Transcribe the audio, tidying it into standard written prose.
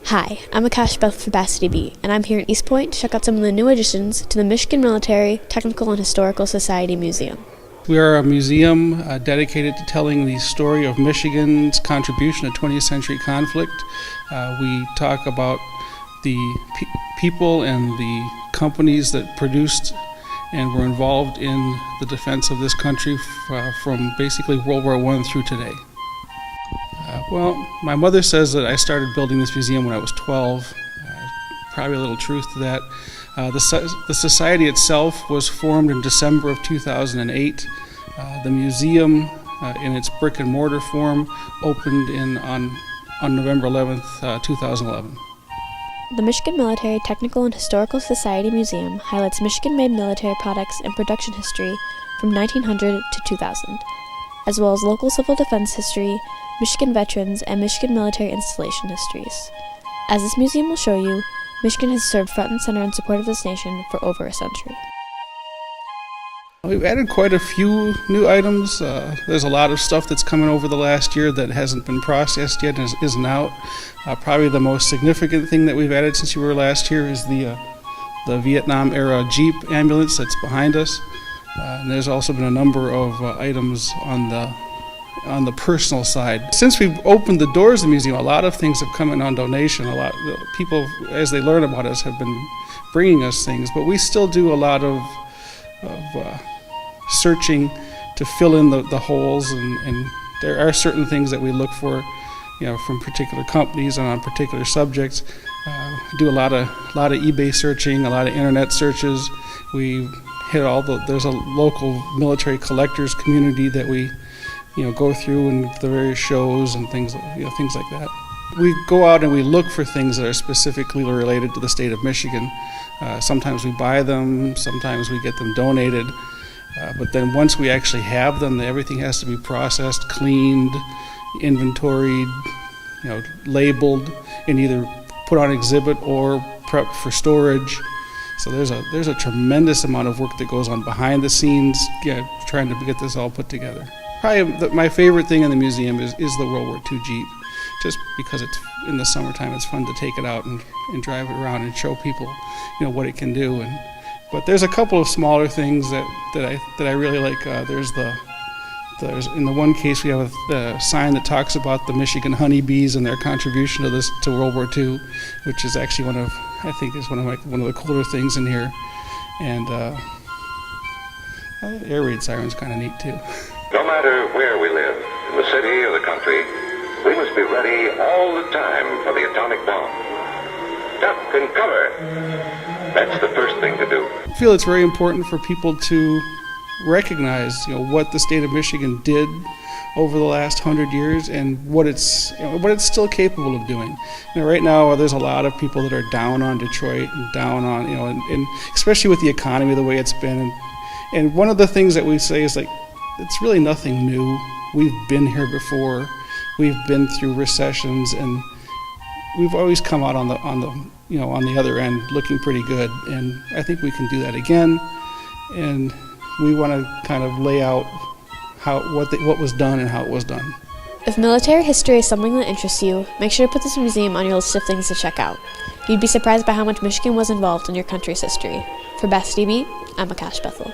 Hi, I'm Akasha Bethel for Bethel, and I'm here in East Point to check out some of the new additions to the Michigan Military, Technical, and Historical Society Museum. We are a museum dedicated to telling the story of Michigan's contribution to 20th century conflict. We talk about the people and the companies that produced and were involved in the defense of this country from basically World War I through today. Well, my mother says that I started building this museum when I was 12. Probably a little truth to that. The society itself was formed in December of 2008. The museum, in its brick and mortar form, opened on November 11th, 2011. The Michigan Military, Technical, and Historical Society Museum highlights Michigan-made military products and production history from 1900 to 2000, as well as local civil defense history, Michigan veterans, and Michigan military installation histories. As this museum will show you, Michigan has served front and center in support of this nation for over a century. We've added quite a few new items. There's a lot of stuff that's coming over the last year that hasn't been processed yet and isn't out. Probably the most significant thing that we've added since you were last here is the Vietnam-era Jeep ambulance that's behind us. And there's also been a number of items on the personal side. Since we've opened the doors of the museum, a lot of things have come in on donation. A lot of people, as they learn about us, have been bringing us things, but we still do a lot of searching to fill in the holes, and there are certain things that we look for, from particular companies and on particular subjects. Do a lot of eBay searching, a lot of internet searches. We hit there's a local military collectors community that we go through and the various shows and things like that. We go out and we look for things that are specifically related to the state of Michigan. Sometimes we buy them, sometimes we get them donated, but then once we actually have them, everything has to be processed, cleaned, inventoried, labeled, and either put on exhibit or prepped for storage. So there's a tremendous amount of work that goes on behind the scenes, trying to get this all put together. Probably my favorite thing in the museum is the World War II Jeep, just because it's in the summertime. It's fun to take it out and drive it around and show people, what it can do. But there's a couple of smaller things that I really like. There's in the one case we have a sign that talks about the Michigan honeybees and their contribution to World War II, which is actually one of the cooler things in here. And the air raid siren's kind of neat too. No matter where we live, in the city or the country, we must be ready all the time for the atomic bomb. Duck and cover. That's the first thing to do. I feel it's very important for people to recognize, what the state of Michigan did over the last 100 years and what it's still capable of doing. Right now there's a lot of people that are down on Detroit and down on, and especially with the economy the way it's been. And one of the things that we say is it's really nothing new. We've been here before. We've been through recessions, and we've always come out on the other end looking pretty good. And I think we can do that again. And we want to kind of lay out what was done and how it was done. If military history is something that interests you, make sure to put this museum on your list of things to check out. You'd be surprised by how much Michigan was involved in your country's history. For Bethel TV, I'm Akasha Bethel.